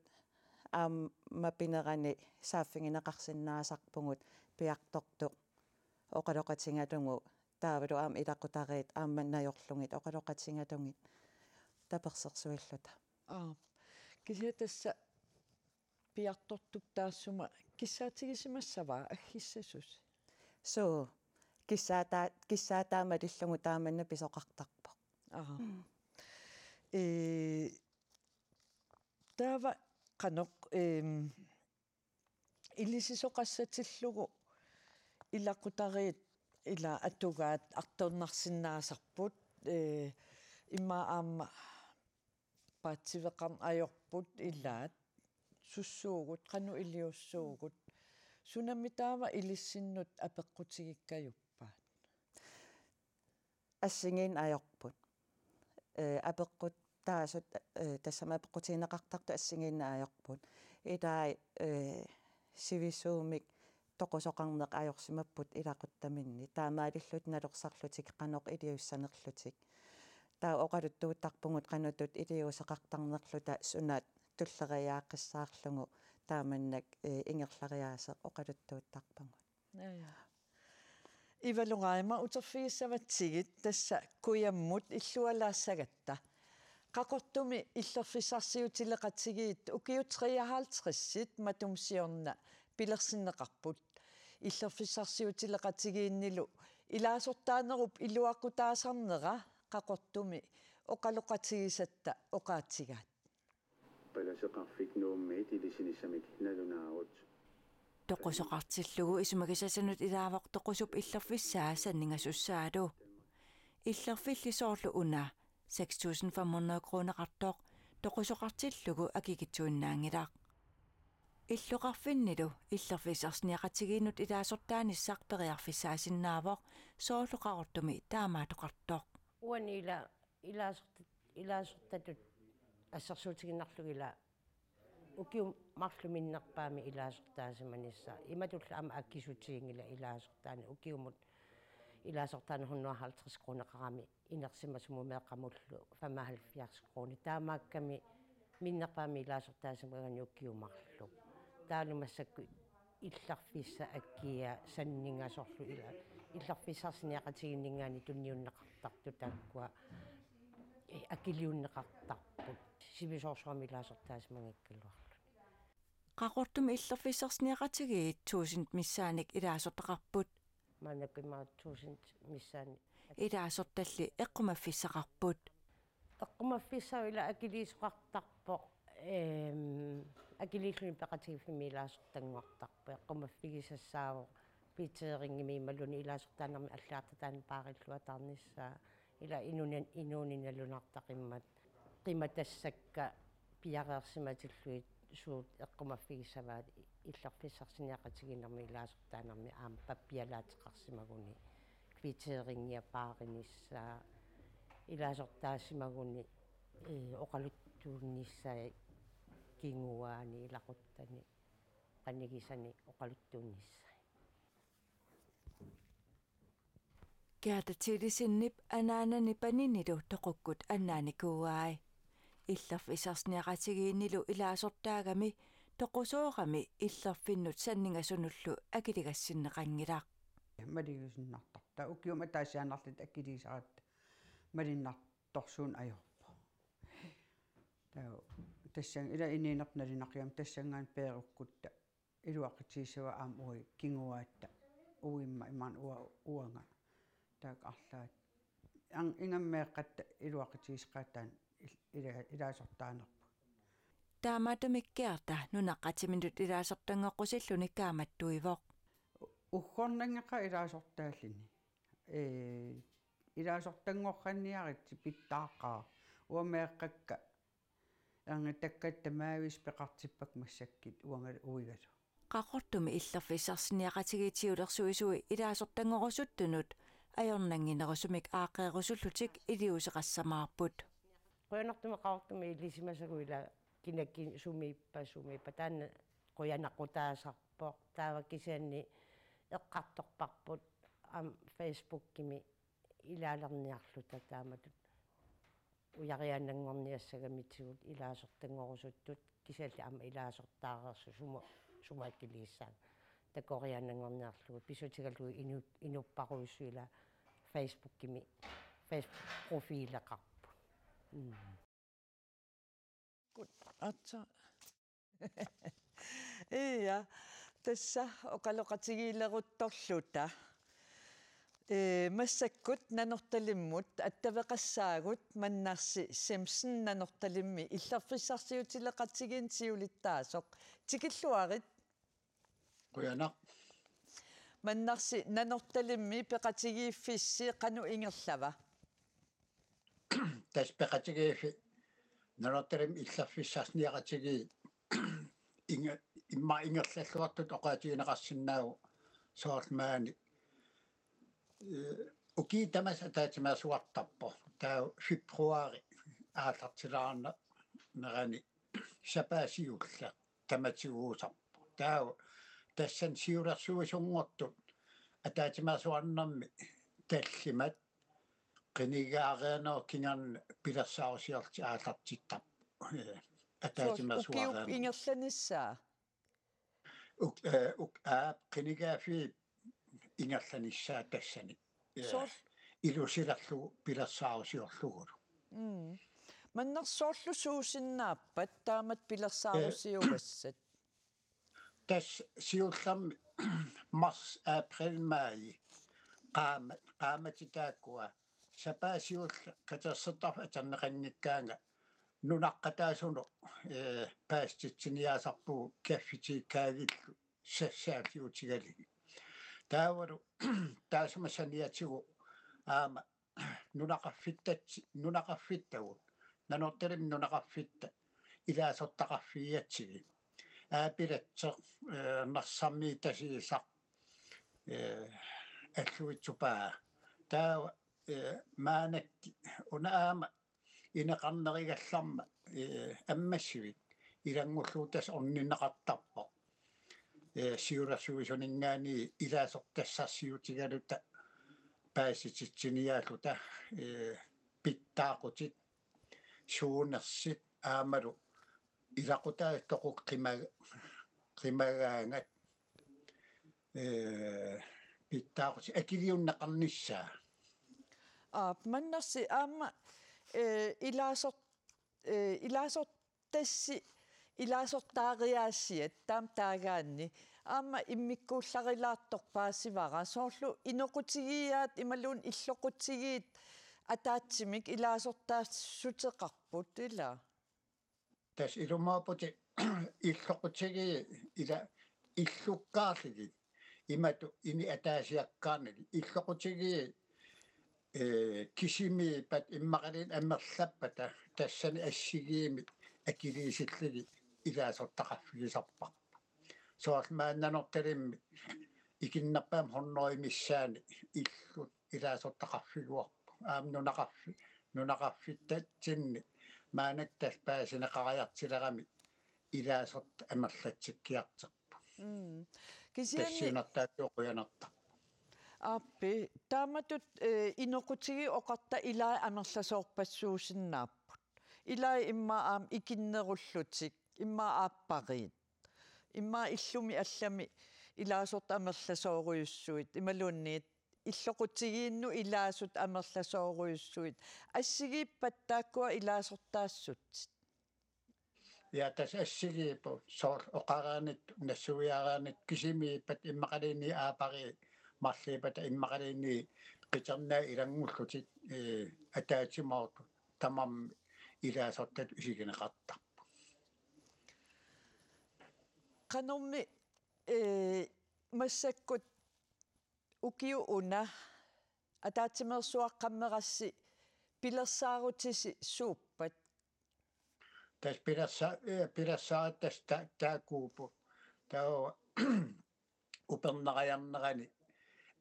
аама пинерани сааффигинеқарсинаасарпугут пиарторто оқалоқатингалугу таавалу аама илақутариит аама наёрлугит оқалоқатингалугит таперсерсуиллута
кисиатасса пиартортуп таассума киссаатигисимассаваа аггиссасус
соо киссаатаама лиллугу тааманна писоқартарпо таава каноқ илисисоқассатиллугу илақутариит ила атугаат арторнарсинаасарпут имма аама паатсивеқарн ajorput илаат суссуугут қану илиуссуугут сунамитаава илиссиннут апеққутигиккаюппаат ассигин ajorput апеққут таасут тассама апеққутигинеқартарту ассигин ajorput илаа сивисуумик тоқусоқарнеқ ajorsimapпут илақуттаминни таамаалиллут налерсарлутик қаноқ илиуссанерлутик таа оқалуттуутарпугут қанутут илиусеқартарнерлута сунаат туллериааққиссаарлугу тааманнак ингерлариаасеқ оқалуттуутарпагут
ивалугаима утерфигиссаватсигит тасса куяммут иллуалаассагатта қақортуми иллерфиссарсиутилеқатигиит укиутриахаалтриссит матумсиорна пилерсиннеқарпут иллерфиссарсиутилеқатигииннилу илаасортаанеруп илуаққутаасарнера qaqortumi oqaloqatigissatta oqaatigaat
паласеқарфик нууммит илисинисsamik налунаарут
тоқусоқартиллугу исумагисасанут илаавоқ тоқусуп иллерфиссаасаннингасуссаалу иллерфиллисоорлу уна 6500 кронеқартоқ тоқусоқартиллугу акигитсуиннаангилаақ иллоқарфиннилу иллерфиссарсниақатигииннут илаасортааниссақ периарфиссаасиннаавоқ соорлуқарортуми таамаатоқартоқ
уанила илаасортатут ассерсуутигиннарлугила укиум марлуминнерпаами илаасортаасиманисса иматулла ама аккисутигингила илаасортаани укиумут илаасортаани 150 кронеқарами инерсимасуму меэққамуллу 75 крони таамаакками миннерпаами илаасортаасимагани укиумарлу таалумассакку илларфисса аккия саннингасорлу илларфиссарсиниақатигиннингаани тунниуннеқартарту тааккуа акилиуннеқартарпут сивисоорсуами илаасортаасимагиккалуарлу
qaqortum illerfissarniaqatigiit 1000 missaanik ilaasortaqarput
манакима 1000 миссаани
ilaasortalli eqqumaffissaqarput
эққумаффиссавила акилиисоқартарпоқ акилииллуни пеқатигиффими илаасортангуартарпо эққумаффигисассаавоқ питеерингими малуни илаасортаанерми аллаартатаани паариллуа тарниссаа ила инуниналунартақиммат қиматассакка пиареерсиматиллуит суут эққумаффигиссаваат иллерфиссарсиниақатигинерми илаасортаанерми аама паппиалаатеқарсимагуни питеерингиа паариниссаа илаасортаассимагуни оқалуттуунниссаа кингуаани илақуттани qannigisani oqaluttuunnissaa
Kiatatilisinip anaanani paninilu toqukkut annaanikuuaai illerfisarniaqatigiinnilu ilaasortaagami toqusoorami illerfinnut sanningasunullu akiligassinneqanngilaq
малигусиннартарта укиума таасианарлит аккилисаратта малиннарторсуун ajorpo таа тассан ила ининерналинақиам тассангаан пееруkkutta илуаққитсиисуа аам уи кингуаатта уимма имаан уанга таак арлаат ан ингаммеэққатта илуаққитсиисқаатаан илаасортаанерпу
таамаатумиккиарта нунаққатиминут илаасортангоққусиллуни кааматтуивоқ
уггорнангақа илаасортааллини илаасортангорханниарит питтаақаа уамеэққакка ангатаккатта маавис пеқартиппак массаккит уангал уигалу
qaqortumi illerfissarniaqatigiitiulersuisui ilaasortangorusuttunut ajornanginerusumik aaqeerusullutik iliuseqassamaarput
qoyanartumeqaortumi ilisimasaguila kinakki sumiippa taanna qoyanaqutaasarpoq taavakisianni eqqartorparput am facebookkimi ilaalerniarluta taamatut ujariannangorniassagamitsigut ilaasortangorusuttut kisalli amma ilaasortaareersu sumakkiliissaan takoriannangorniarlugut pisutigallu inupparuissuila facebookkimi facebook profiileqarpu
Gut, atsa. Ja, tässä oqaloqatigiileruttorluta. Massakkut nanortalimmut attaveqassaagut mannarsi Simpson nanortalimmi illerfissarsiutileqatigiintiulittaasoq tikilluarit
Kuyanaq
mannarsi nanortalimmi peqatigiiffissi qanu ingerlava
tas peqatigiiffi nanortalim illerfissarniaqatigi imma ingerlalluartut oqaatigineqarsinnaagu soormaani uki tamas ataatimaasuartarpo taa februari aallartilaarna nerani sapaasiulla tamatiguusarpo taa tassan siulersuusunngortut ataatimaasuarnermi tallimat qinigaareanoo kingan pilersaarusiorti aallartittarpo ataatimaasuarnermi
ukiup ingerlanissaa
qinigaafi ingerlanissaa tassani
Sor
ilusilerlu pilersaarusiorlugulu
mannersoorlu suusinnaappat taamat pilersaarusiugassat
tas siullermi mars april mai qaamatitaakkua sapaasiulla katersertarfa aterneqanngikkaanga nunaqqataasunu paastitsiniaasarpu kaffitiikkaagillu sassaaliutigali taavaru taasumassaniatigu aama nunaqaffittagut nanortalim nunaqaffitta ilaasortaqarfiiatsigi aapilatseq narsarmiitasiisaq аллуитсупаа таава маанакки уна аама инеқарнеригалларма аммассивит илангуллуутас орниннеқартарпо сиулерсуисунингаани илаасортассарсиутигалута паасититсиниаалута питтаақутит суунерсит аамалу илақутаа тоқук қимагаангат питтаақути акилиуннеқарниссаа
mannarsi aama ilaasort tassi илаасортаариаассиат таам таагаанни аама иммиккуулларилаартторпаассивара соорлу инокутигиаат ималуун иллоқутигиит атаатсимик илаасортаассутеқарпут ила
тас илумаапути иллоқутиги ила иллуккаарлиги имату ини атаасиаккаарнили иллоқутиги кисими пат иммақалин аммерлаппата тассани ассигиими акилиисиллиги илаасортақарфигисарпар соормааннанорталимми икиннарпаам хорноимиссаани иллут илаасортақарфигуарпу аам нунақарфиттатсинни маанаттас паасинеқариартилерами илаасорт амерлатсиккиартерпу тассинартаатиоқуянарта
аппи тааматут инокутиги оқарта илаа амерласоорпассуусиннааппут илаа имма аам икиннеруллутик имма ааппариит имма иллуми аллами илаасорт амерласооруйуссуит ималуунниит иллоқутигиинну илаасут амерласооруйуссуит ассигииппаттааккуа илаасортаассутсит
я тас ассигиипу соор оқараанит нассуиараанит кисимииппат иммақалини аапари марлиипата иммақалини қитернаа илангуллутит атаатимаорту тамам илаасортат усигинеқартар
канорми массаккут укиу уна атаатимерсуаққаммерасси пилерсаарутиси сууппат
тас пилерсаат тас таакуупу таа упернариарнерани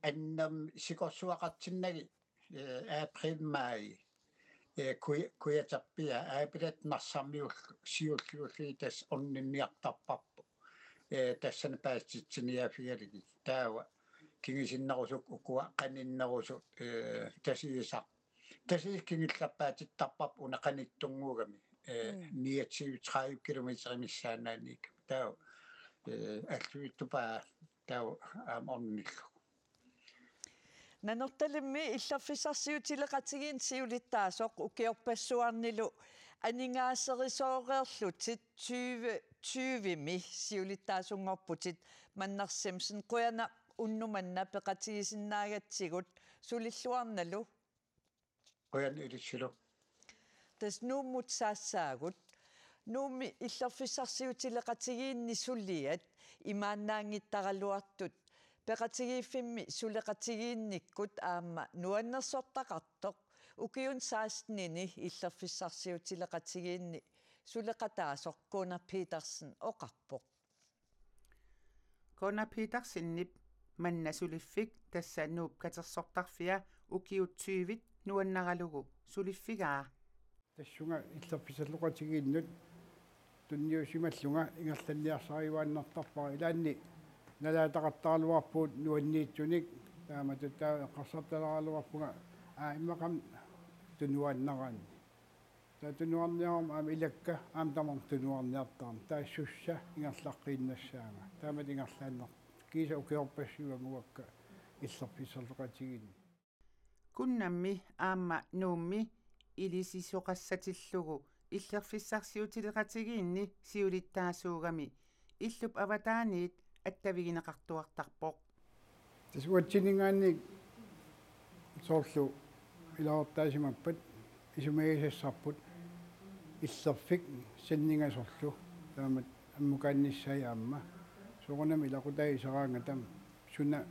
аннам сикорсуақартиннаги април май куятарпиа аапилат нарсармиуллу сиуллуулли тас орнинниартарпарпу тассана пааститсиниафигалиги таава кингисиннерусук укуа каниннерусу тасииса тасиис кингиллаппаатиттарпап унақаниттунгуугами 29-30 километримиссаананик таава аллуиттупа таава аморниллу
нанорталимми иллерфисарсиутилеқатигиин сиулиттаасоқ укиорпассуарнилу анингаасерисоореерлутит 20 сиулиттаасунгорпутит маннар Симпсон қуяна уннуманна пеқатигисиннаагатсигут сулиллуарналу
қуян илиссилу
тас нууммут саассаагут нууми иллерфисарсиутилеқатигиинни суллиат имааннаангиттаралуартут пеқатигииффимми сулеқатигиинниккут аама нуаннерсортақартоқ укиун саастнини иллерфиссарсиутилеқатигиинни сулеқатаасоқ Gunnar Petersen оқарпоқ
Gunnar Petersenniп маннасулиффик тассааннууп катерсортарфиа укиутсуивит нуаннаралугу сулиффигаа
тассунга иллерфисаллоқатигииннут тунниусималлунга ингерланниарсаривааннартарпара илаанни налаатақаттаралуарпуут нуанниитсуник тааматутаа қарсарталаралуарпуга иммақам тунуаннарани татунуарниарма аама илакка аама тамар тунуарниартарма таассусса ингерлаққииннассаама таамат ингерлааннар киса укиорпассуагуакка иллерфисаллоқатигиинни
куннамми аама нуумми илисисоқассатиллугу иллерфиссарсиутилеқатигиинни сиулиттаасуугами иллуп аватааниит аттавигинеқартуартарпоқ
тасуатсинингаанни соорлу илаортаасимаппат исумагисассарпут иллерфик саннингасорлу таамат аммукаанниссаяамма соорнами илақутаисараанга там суна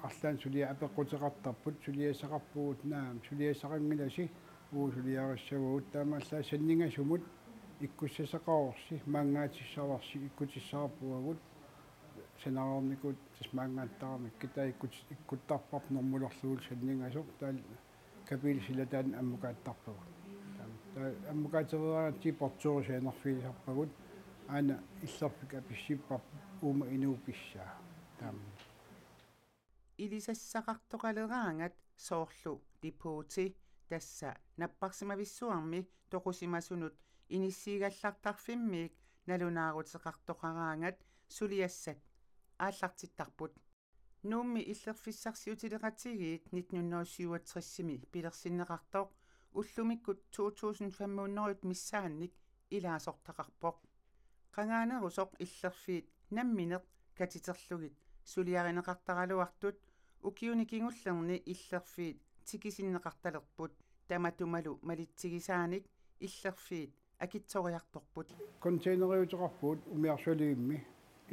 арлаан сулиа апеққутеқартарпут сулиассақарпугут наам сулиассақангиласи уусулиарассагуут таамааллаа саннингасумут иккуссасақаорси маангаатиссаварси иккутиссаарпуагут сенаорникут тасмаангааттарамик китаиккут иккуттарпарп нормулерлуул саннингасоқ таал капилсилатаан аммукааттарпагут таа аммукаатерераати портуурисианерфилисарпагут аана иллерфик аписсиппар ума инууписсаа таам
илисассақартоқалераангат соорлу дипути тасса наппарсимависсуарми тоқусимасунут иниссиигаллартарфиммиик налунаарутеқартоқараангат сулиассат ааллартиттарпут нуумми иллерфиссарсиутилеқатигиит 1967-ми qangaanerusoq illerfiit nammineq katiterlugit suliarineqartaraluartut ukiunikingullerni illerfiit tikisinneqartalerput tamatumalu malitsigisaanik illerfiit akitsoriartorput
контейнериутеқарпуут умиарсулиимми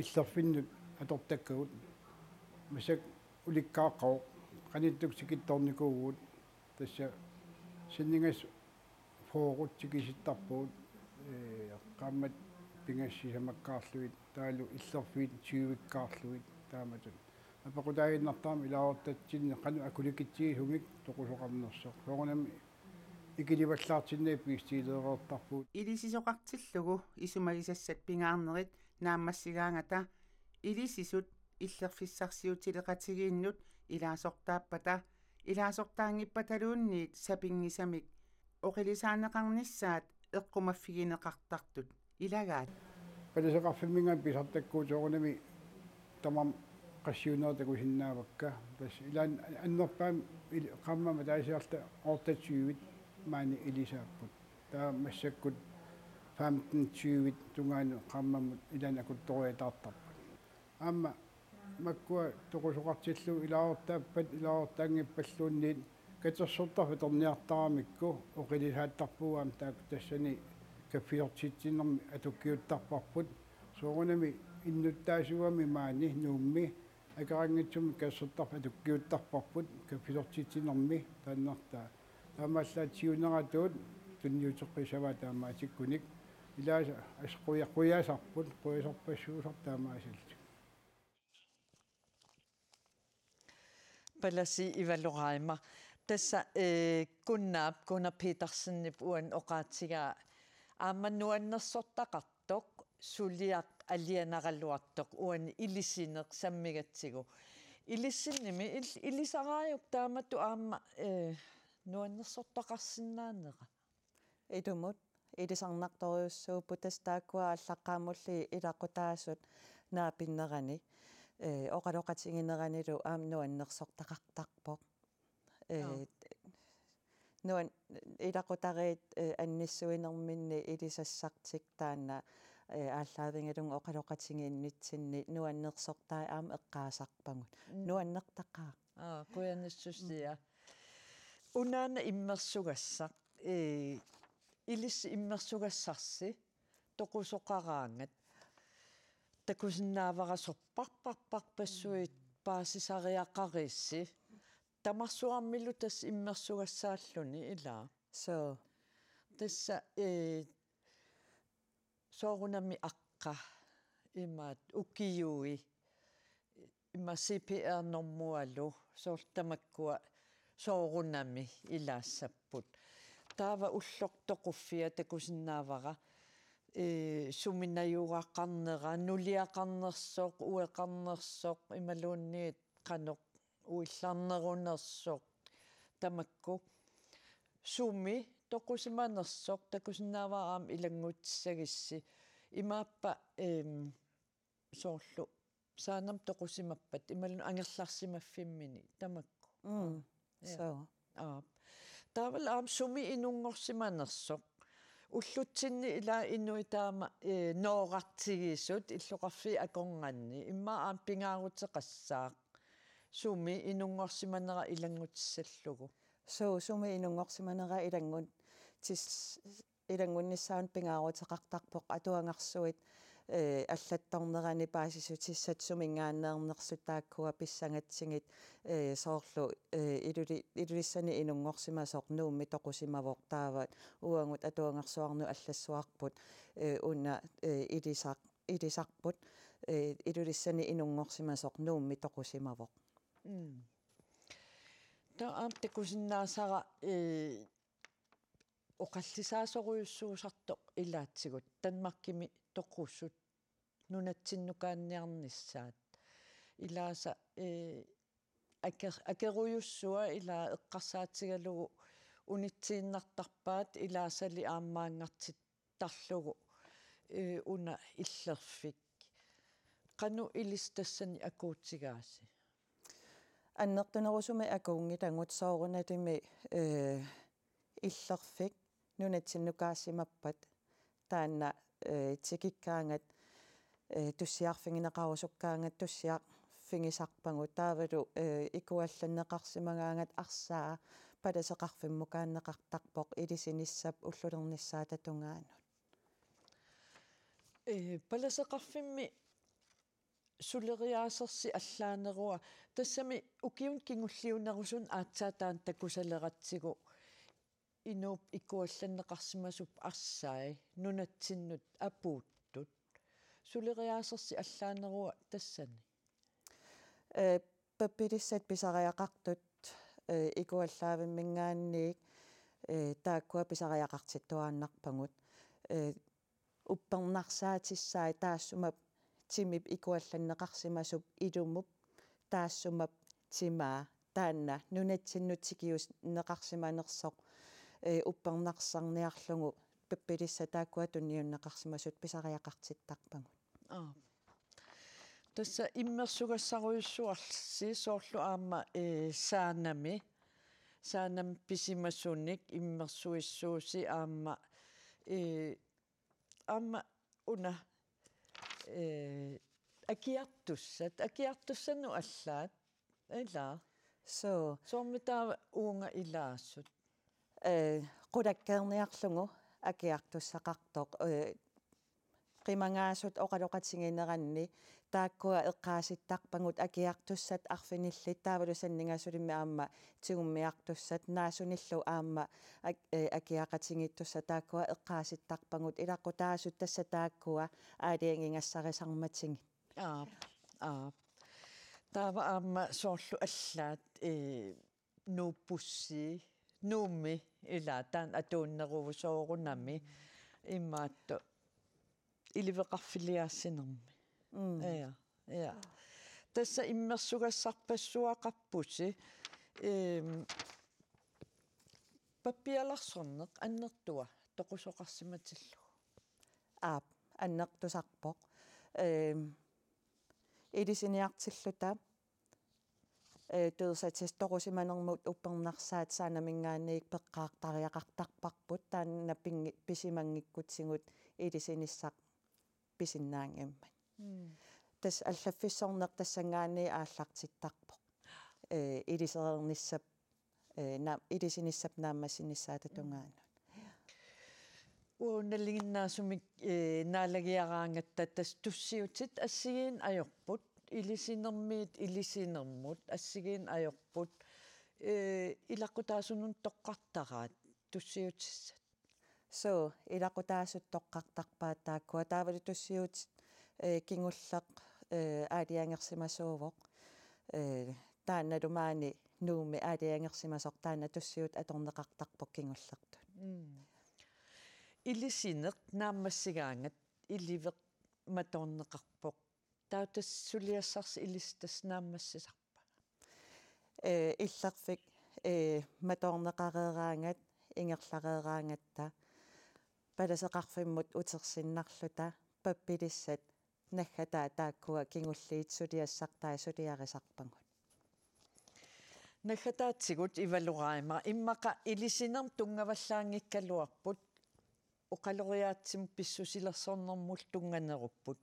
иллерфиннут аторtakkagut масак уликкааққао qanittuk sikittornikууgut тасса синнингас фоорут тикиситтарпуут qaammat pingassisamakkaarsluit taalu illerfiit tiuvikkaarluit taamatut апақутаагиннартаама илаортатсинне qanu akulikitsigисумик тоқусоқарнерсоқ соорнами икиливаллаартиннаа пистилеэртарпуут
илисисоқартиллугу исумагисассат пингаарнерит нааммассигаангата илисисут иллерфиссарсиутилеқатигииннут илаасортааппата илаасортаангиппаталуунниит сапингисамик оқилисаанеқарниссаат эққумаффигинеқартартут илагаат
палисеқарфиммингаан писартаккуут соорнами тамам qassiuneertakusиннаавакка тас илаан аннерпаам qammama таасиарта ортатсиуит маани илисааппут таа массаккут 15-20 тунгаanu qammamut илаан акутториатаартарпут аама маккуа тоқусоқартиллу илаортааппат илаортаангиппаллуунниит катерсортарфа торниартарамикку оқилисааттарпугаам таак тассани каффиортитсиннерми атуккиуттарпарпут соорунами иннуттаасуами маани нуумми акарангитсуми кассертарфа атуккиуттарпарпут каффиортитсинерми тааннартаа таамааллаатсиунератуут тунниутеққисава таамаатиккуник илааса асқуяқуяасарпут қуясарпассуусар таамаасилт
Palasi ivaloraima tassa kunnaap Gunnar Petersenip uan oqaatigaa aammannuannersortaqartoq suliaq alianaraluartoq uan ilisineq sammigatsigu ilissinnimi ilisaraayuk taamattu aamma nuannersortaqarsinnaanera
idumut ilisarnartoriussuupputas taakkua allaqaamulli ilaqutaasut naapinnerani oqaloqatigineranilu nuannersortaqartarpoq nuan ilaqutariit annissuinerminni ilisassartik taanna ааллаавингалун оқалоқатингииннитсинни нуаннерсортаа аама эққаасарпагут нуаннертақаа
куяниссусия унаана иммерсугассақ илисси иммерсугассарси тоқусоқараангат такусиннааварасорпарпарпарпассуит паасисариаққарисси тамарсуармилу тас иммерсугассааллуни илаа
so
тасса соорунами аққа имаат укиюи има CPR нормуалу соортамаккуа соорунами илаассаппут таава уллортоқуффиа такусиннаавара суминаюгааққарнера нулиақарнерсоқ уеқарнерсоқ ималуунниит қаноқ уилларнерунерсоқ тамакку суми тоқусиманерсоқ такусиннаавараам илангуутиссагисси имааппа соорлу саанам тоқусимаппат ималун ангерларсимаффиммини тамакку
so
таавал аам суми инунгорсиманерсоқ уллутсинни ила инуитаама ноорартигиисут иллоқарфи акорнганни имма аам пингаарутеқассаақ суми инунгорсиманера илангутиссаллугу
so suми инунгорсиманера илангут тис илангуннissaан пингаарутеқартарпоқ атуангарсуит аллатторнерани паасисутиссат сумингааннеернерсут тааккуа писсангатсигит соорлу илулиссани инунгорсимасоқ нуумми тоқусимавоқ таават уангут атуангарсуарну аллассуарпут уна илисарпут илулиссани инунгорсимасоқ нуумми тоқусимавоқ
таам такусиннаасара оқаллисаасоруйуссуусартоқ илаатсигут танмаркими тоқуссут нунатсиннукаанниарнissaат илааса акеруйуссуа илаа эққарсаатигалугу унитсииннартарпаат илаасали аамаангартиттарлугу уна иллерфик qanu ilistassani akuutigaasi
аннертунерусуми акуунгилангут соорунатими иллерфик нунатсиннукаассимаппат таанна tikikkaangat tussiarfinginaqarusukkaangat tussiarfingisarpangu taavalu ikuallanneqarsimagaangat arsaa palaseqarfimmukaanneqartarpoq ilisinissap ullulernissaa tatungaanut
palaseqarfimmi suleriaasersi allaanerua tassami ukiun kingulliunerusun aatsaataан takusaleratsigu inuup ikuallanneqarsimasup arsaai nunatsinnut apuuttut suleriaasersi allaanerua tassani
pappilissat pisariaqartut ikuallaavimmingaanniik taakkua pisariaqartittuaannarpangut uppernarsaatissaai taassumap timip ikuallanneqarsimasup ilumup taassumap timaa taanna nunatsinnutikius neqarsimanersoq uppernarsarniarlugu pappilissa taakkua tunniunneqarsimasut pisariaqartittarpangut
tassa immersugassaruyussuarsi soorlu aamma saanam pisimassunik immersuissuusi aamma una akiartussanu allaat ila soormitaa uunga ilaassut
qulakkeerniarlugu akiartussaqartoq qimangaasut oqaloqatigineranni taakkua eqqaasittarpangut akiartussat arfinillit taavalu sanningaasulimmi aamma tigummiartussat naasunillu aamma akiaqatigittussa taakkua eqqaasittarpangut ilaqqu taasut tassa taakkua aaliangingassarisaarmatigit
taava aamma soorlu allaat nuuppussi nuummi ila taan atuunneruvu soorunami immaattu iliveqarfiliaassinermi ja tässä immersugassarpassuaqarpussi pappialarsorneq annertua toqusoqarsimatillu
annertusarpoq ilisiniartilluta tuusatis toqusimanermut uppernarsaat saanamingaanniik peqqaartariaqartarparput taanna pisimanngikkutsigut ilisinissaq pisinnaangammat tas allaffissorneq tassangaanni aallartittarpoq iliserernissap ilisinissap naammassinnissaatatungaanut
uunalliginnaasumik naalagiaraangatta tas tussiutit assigiin ajorput ilisinermut assigiin ajorput ilaqqutaasunun toqqartaraat tussiutissat
ilaqutaasut toqqartarpaat taakkua taavalu tussiut kingulleq aaliangersimasuuvoq taannalumaani nuumi aaliangersimasoq taanna tussiut atorneqartarpoq kingullertut
ilisineq naammassigaangat iliveq matorneqarpoq tautassuliassarsi ilistas naammassisarpa
illerfik matorneqareeraangat ingerlareeraangatta palaseqarfimmut utersinnarluta pappilissat naggataa taakkua kingulliitsuliassartaa suliarisarpangut
naggataatsigut ivaluraima immaqa ilisinerm tungavallaangikkaluarput oqaloriaatsim pissusilersornermul tunganerupput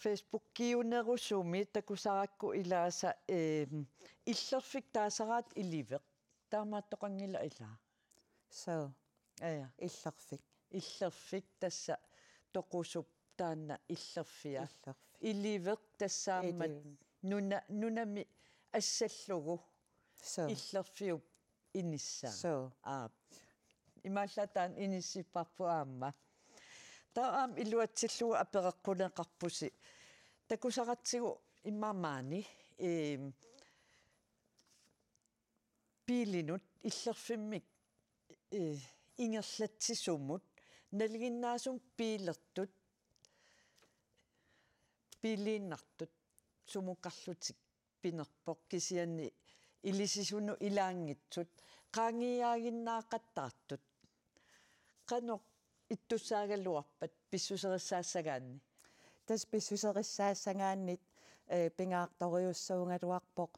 Facebook-kiunerusumi takusaqakku ilaasa illerfik taasaraat iliveq taamaattoqangila ilaa illerfik tassa toqusup taanna illerfia iliveq tassaammat nunami assallugu illerfiup inissaa imaallataan inissiparpu aamma taam iluatsillugu apereqquneqarpusi takusaqatsigu immaamaani piilinut illerfimmik ingerlatsisumut naliginnaasum piilertut piiliinnartut sumuqqarlutik pinerpoq kisianni ilisisunu ilaangitsut qaangiaaginnaaqattaartut qanoq ittussaagalluarpat pissuserissaassagaanni
tas pissuserissaassagaannit pingaartoriussuungaluarpoq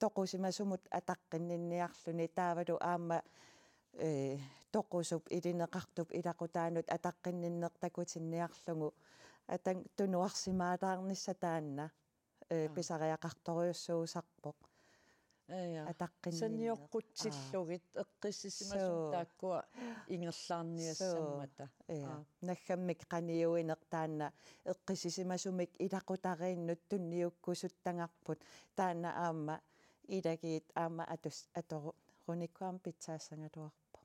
toqusimasumut ataqqinninniarluni taavalu aamma toqusuk ilineqartup ilaqutaanut ataqqinninneqtakutинниарлугу атан тунуарсимаалаарнisса таанна писариақарториуссуусарпоқ
санниоққутсиллугит эққиссисимасун тааккуа ингерлаарниассаммата
наггаммик қаниуинеқ таанна эққиссисимасумик илақутарииннут тунниуккусуттангарпут таанна аама илагиит аама атору руникуам питсаассангалуарпо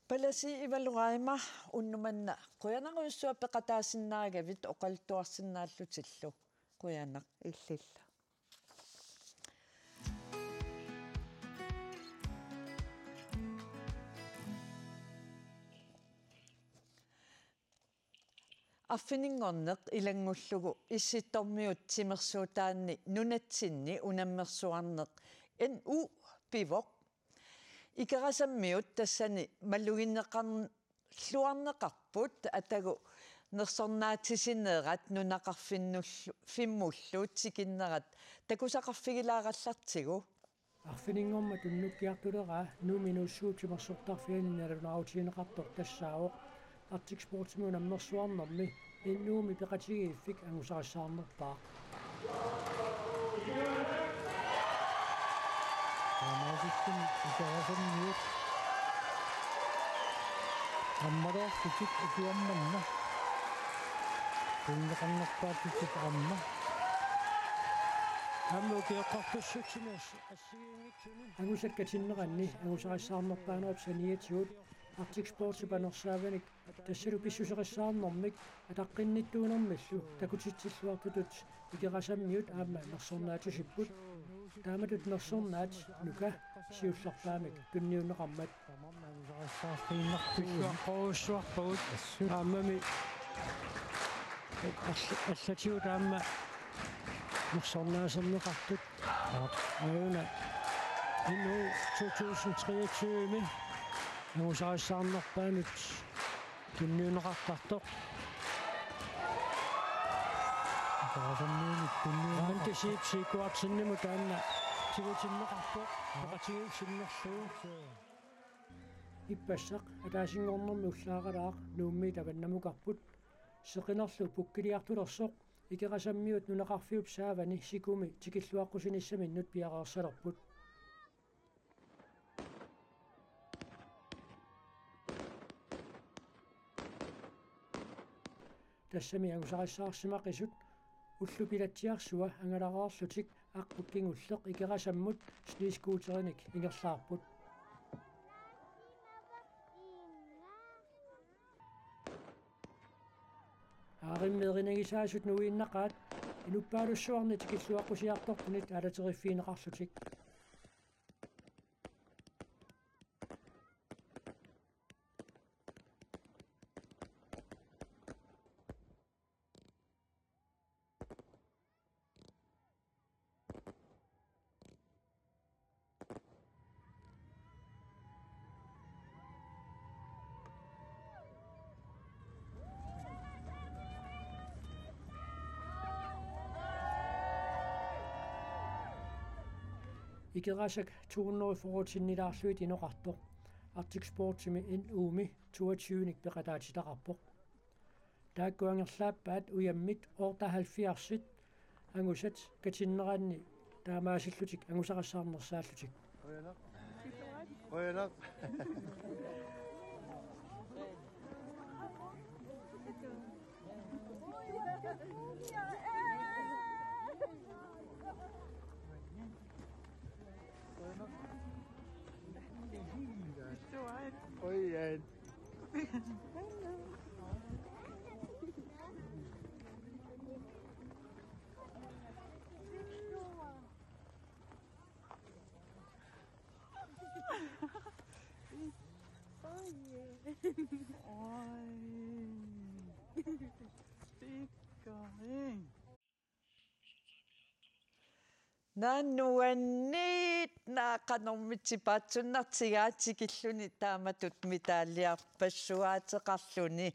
паласи ивалураима уннуманна қуянаруйуссуа пеқатаасиннаагавит оқалтуарсинааллутиллу қуянақ
иллилла
аффинингорнеқ илангуллугу исситторmiut тимерсуутаанни нунатсинни унаммерсуарнеқ у пивоқ икерасаммиут тассани малугиннеқарлуарнеқарпут атагу нерсорнаатисинеерат нунақарфиннуллу фиммуллуут сикиннерат такусақарфигилаараллартигу
арфинингорма туннуккиартулераа нуминуссуутимерсортарфианинерунааутиинеқартор тассаавоқ Arctic Sportsman аммерсуарнэрми иннууми пеқатигииффик ангусарассаарнерпаа амааситтин икарасамниут аммараартик икуамманна туннеқарнерпаатик амма аммукиаққартуссутсимаас ассигингитсуни ангусаккатиннеранни ангусарассаарнерпаанерап саниатиут Arctic Sports банерсааваник тассалу писсусеқассаарнэрмик атаққинниттуунэрмаллу такутитсиллуартутут икерасаммиут аама нерсорнаатусиппут тааматут нерсорнаат нука сиулларпаамик тунниунеқармат тамаммангуассаарфииннарпиккуаққоруссуарпагут аамами аллатиут аама нерсорнаасернеқартут аюна инну 2023 нусаассаарнерпаанут тунниунеқартартоқ таасаммиуник тунниун антисипсикуарсинниму таанна тигутиннеқарпоқ пеқатигиусиннерлуу иппассақ атаасингорнэрми уллаагалаақ нуумми таваннамукарпут сеқинерлу пуккилиартулерсоқ икерасаммиут нунеқарфиуп саавани сикуми тикиллуаққусиниссаминнут пиақарсалерпут тассами ангусарассаарсимақисут уллупилатсиарсуа ангалараарлутик ақпуккингуллеқ икерасаммут снискуутериник ингерлаарпут аариммееринагисаасут нуииннақаат инуппаалуссуарни тикиллуаққусиартортунит алатериффиинеқарлутик икерасак 200 форутсиннилаарлуит инеқартоқ Arctic Sportsimi ин ууми 22ник пеқатаатилақарпоқ тааккуангерлааппаат уяммит орта 70-сит ангусат катиннераанни таамаасиллутик ангусарассаарнерсааллутик
Oyanaq. Oyan.
Nanuannit naaqanormitsipaatsуннартигаатикиллуни тааматут митаалиарпассуаатеқарлуни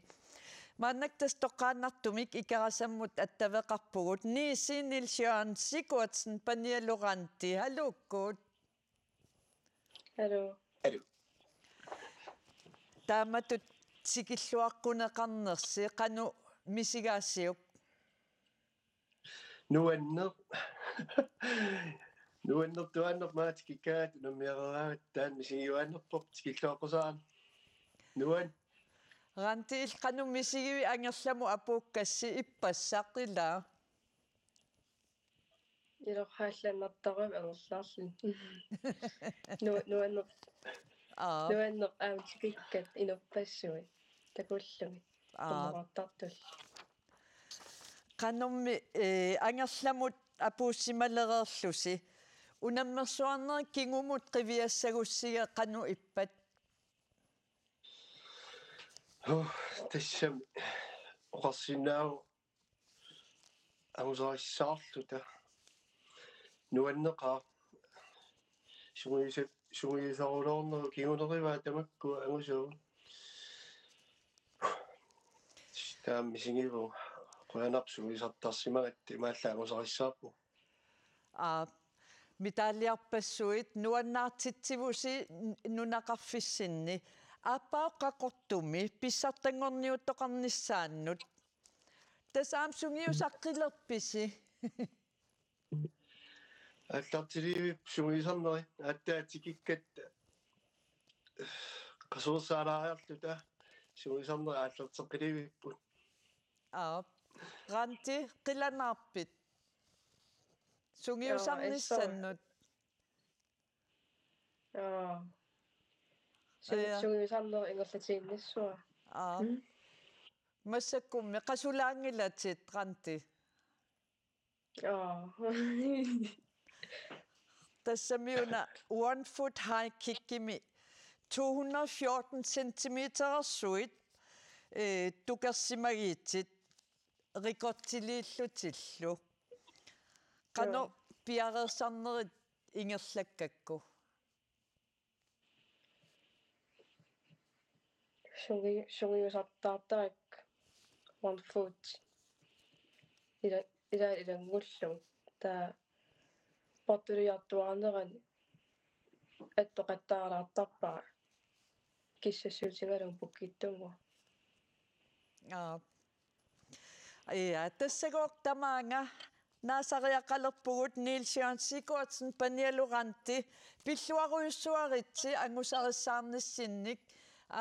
маннактас тоққааннартумик икерасаммут аттавеқарпугут Nils Jørgen Sigurdsen Panialuranti halukkuut
Hallo.
Hallo.
taamatut sikilluaqquneqarnersi qanu misigaassiuk
nuanner tuannermaatikikaat nummiareraat taan misigiuannerpop tikilluaqqusaan nuan
rantiil qanu misigivi angerlamu apuukkassi ippassaqila
илорхаалланнартарам анерлаарлун нуаннер нуаннер аутикиккат инерпассуи такуллуми коммартартул
qanummi angerlamut apuussimalereerlusi unammersuarneri kingumut qiviassagussiga qanu ippat
тассам оқарсинаау агусарissаарluta нуаннеқаа сунгисарулоорнеру кигунериваа тамакку агусуу тааммисигиву қуянарсуисартарсимагатти маалла агусарissаарпу
mitaalliarpassuit nuannaartitsivusi nunaqarfissinni ааппаоққақортуми писсартангорниуттоқарнissaannut тасаамсунгиусаққилерписи
аллартиливип сунгисарнери ааттаатикиккат qasuursaalaaриарлута сунгисарнери ааллертеққиливиппут
ранти қиланаарпит сунгиусарниссаннут
сунгисарнери ингерлатииннассуа
массаккумми qasulaangilatiit ранти тассамиуна 1 foot high kikkimi 214 centimeterersuit tukersimagiitit rikortiliillutillu qano piareersarnerit ingerlakkakku
sungiusartaartarak 1 foot ilangullu taa portuliartuarnerani attoqattaaraartarpaa kissassuutigalum pukkittungu
тассагооқтамаанга наасариақалерпугут Niels Sigurdsson паниалуранти пиллуаруйуссуаритси ангусариссаарниссинник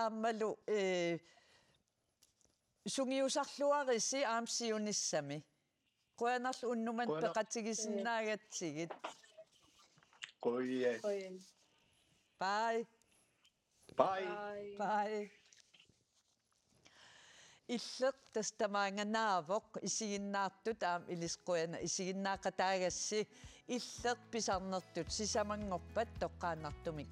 аамалу сунгиусарлуариси аамсиунissami қуянарлу уннуман пеқатигисиннаагатсигит
қойе
bye bye иллеқ тастамаанганаавоқ исигиннаартут аам илисқуяна исигиннаақатааgassi иллеқ писарнертут сисамангорпат тоққаанартумик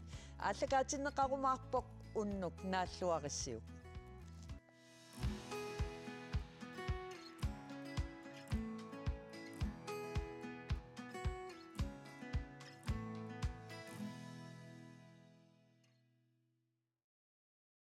ааллакаатиннеқарумаарпоқ уннук нааллуариссиук